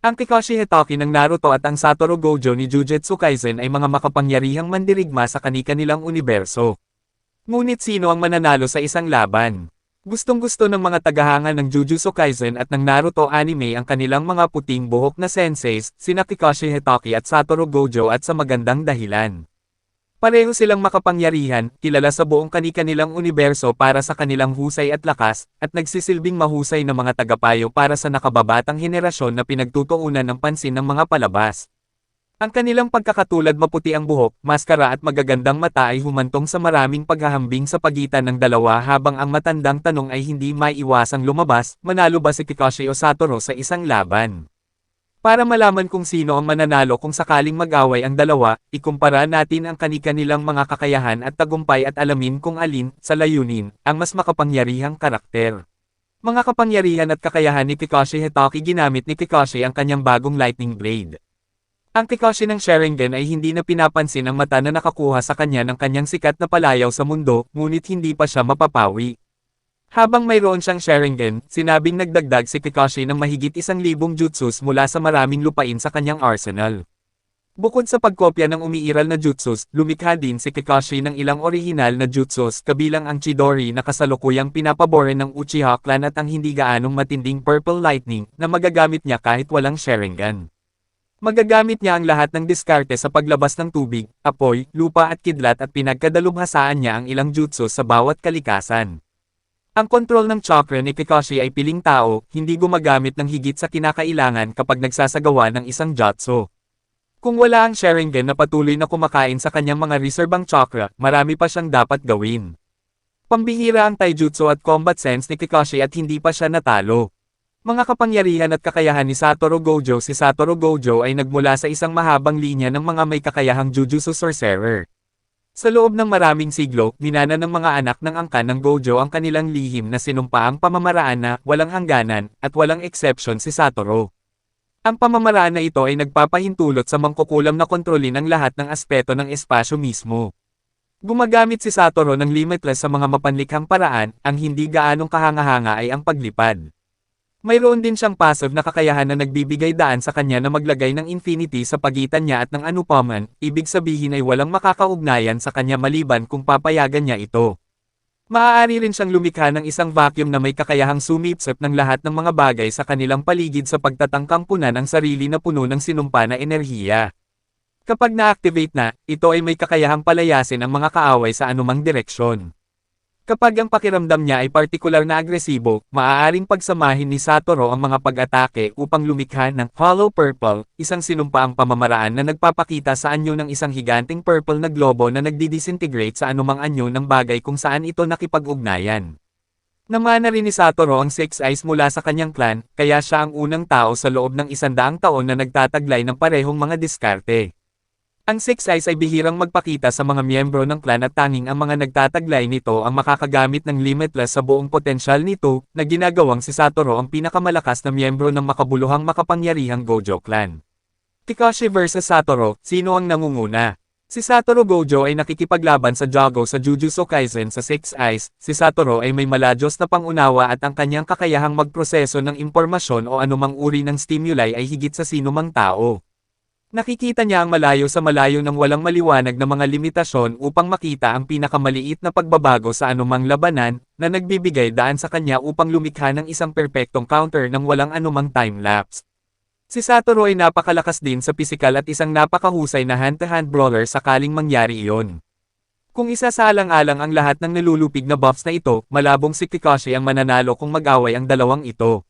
Ang Kakashi Hatake ng Naruto at ang Satoru Gojo ni Jujutsu Kaisen ay mga makapangyarihang mandirigma sa kani-kanilang universo. Ngunit sino ang mananalo sa isang laban? Gustong-gusto ng mga tagahanga ng Jujutsu Kaisen at ng Naruto anime ang kanilang mga puting buhok na senseis, sina Kakashi Hatake at Satoru Gojo at sa magandang dahilan. Pareho silang makapangyarihan, kilala sa buong kani-kanilang universo para sa kanilang husay at lakas, at nagsisilbing mahusay na mga tagapayo para sa nakababatang henerasyon na pinagtutuunan ng pansin ng mga palabas. Ang kanilang pagkakatulad maputi ang buhok, maskara at magagandang mata ay humantong sa maraming paghahambing sa pagitan ng dalawa habang ang matandang tanong ay hindi maiiwasang lumabas, manalo ba si Kakashi o Satoru sa isang laban? Para malaman kung sino ang mananalo kung sakaling mag-away ang dalawa, ikumpara natin ang kani-kanilang mga kakayahan at tagumpay at alamin kung alin, sa layunin, ang mas makapangyarihang karakter. Mga kapangyarihan at kakayahan ni Kakashi Hatake. Ginamit ni Kakashi ang kanyang bagong lightning blade. Ang Kakashi ng Sharingan ay hindi na pinapansin ang mata na nakakuha sa kanya ng kanyang sikat na palayaw sa mundo, ngunit hindi pa siya mapapawi. Habang mayroon siyang Sharingan, sinabing nagdagdag si Kakashi ng mahigit 1,000 jutsus mula sa maraming lupain sa kanyang arsenal. Bukod sa pagkopya ng umiiral na jutsus, lumikha din si Kakashi ng ilang orihinal na jutsus kabilang ang Chidori na kasalukuyang pinapaboran ng Uchiha clan at ang hindi gaanong matinding Purple Lightning na magagamit niya kahit walang Sharingan. Magagamit niya ang lahat ng diskarte sa paglabas ng tubig, apoy, lupa at kidlat at pinagkadalubhasaan niya ang ilang jutsus sa bawat kalikasan. Ang kontrol ng chakra ni Kakashi ay piling tao, hindi gumagamit ng higit sa kinakailangan kapag nagsasagawa ng isang jutsu. Kung wala ang Sharingan na patuloy na kumakain sa kanyang mga reserbang chakra, marami pa siyang dapat gawin. Pambihira ang taijutsu at combat sense ni Kakashi at hindi pa siya natalo. Mga kapangyarihan at kakayahan ni Satoru Gojo. Si Satoru Gojo ay nagmula sa isang mahabang linya ng mga may kakayahang Jujutsu sorcerer. Sa loob ng maraming siglo, minana ng mga anak ng angkan ng Gojo ang kanilang lihim na sinumpaang pamamaraan na walang hangganan at walang exception si Satoru. Ang pamamaraan na ito ay nagpapahintulot sa mangkukulam na kontrolin ang lahat ng aspeto ng espasyo mismo. Gumagamit si Satoru ng limitless sa mga mapanlikhang paraan, ang hindi gaanong kahanga-hanga ay ang paglipad. Mayroon din siyang passive na kakayahan na nagbibigay daan sa kanya na maglagay ng infinity sa pagitan niya at ng anupaman, ibig sabihin ay walang makakaugnayan sa kanya maliban kung papayagan niya ito. Maaari rin siyang lumikha ng isang vacuum na may kakayahang sumipsip ng lahat ng mga bagay sa kanilang paligid sa pagtatangkang punan ang sarili na puno ng sinumpa na enerhiya. Kapag na-activate na, ito ay may kakayahang palayasin ang mga kaaway sa anumang direksyon. Kapag ang pakiramdam niya ay partikular na agresibo, maaaring pagsamahin ni Satoru ang mga pag-atake upang lumikha ng Hollow Purple, isang sinumpaang pamamaraan na nagpapakita sa anyo ng isang higanting purple na globo na nagdi-disintegrate sa anumang anyo ng bagay kung saan ito nakipag-ugnayan. Namana rin ni Satoru ang Six Eyes mula sa kanyang clan, kaya siya ang unang tao sa loob ng 100 taon na nagtataglay ng parehong mga diskarte. Ang Six Eyes ay bihirang magpakita sa mga miyembro ng clan at tanging ang mga nagtataglay nito ang makakagamit ng limitless sa buong potensyal nito, na ginagawang si Satoru ang pinakamalakas na miyembro ng makabuluhang makapangyarihang Gojo clan. Kakashi vs Satoru, sino ang nangunguna? Si Satoru Gojo ay nakikipaglaban sa Jogo sa Jujutsu Kaisen sa Six Eyes. Si Satoru ay may maladyos na pangunawa at ang kanyang kakayahang magproseso ng impormasyon o anumang uri ng stimuli ay higit sa sinumang tao. Nakikita niya ang malayo sa malayo ng walang maliwanag na mga limitasyon upang makita ang pinakamaliit na pagbabago sa anumang labanan, na nagbibigay daan sa kanya upang lumikha ng isang perpektong counter ng walang anumang time-lapse. Si Satoru ay napakalakas din sa pisikal at isang napakahusay na hand-to-hand brawler sakaling mangyari iyon. Kung isasaalang-alang ang lahat ng nalulupig na buffs na ito, malabong si Kakashi ang mananalo kung mag-away ang dalawang ito.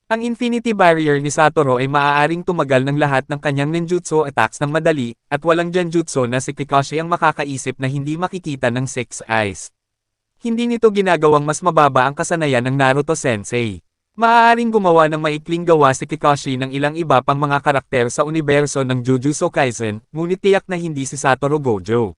Ang Infinity Barrier ni Satoru ay maaaring tumagal ng lahat ng kanyang ninjutsu attacks ng madali, at walang genjutsu na si Kakashi ang makakaisip na hindi makikita ng Six Eyes. Hindi nito ginagawang mas mababa ang kasanayan ng Naruto Sensei. Maaaring gumawa ng maikling gawa si Kakashi ng ilang iba pang mga karakter sa universo ng Jujutsu Kaisen, ngunit tiyak na hindi si Satoru Gojo.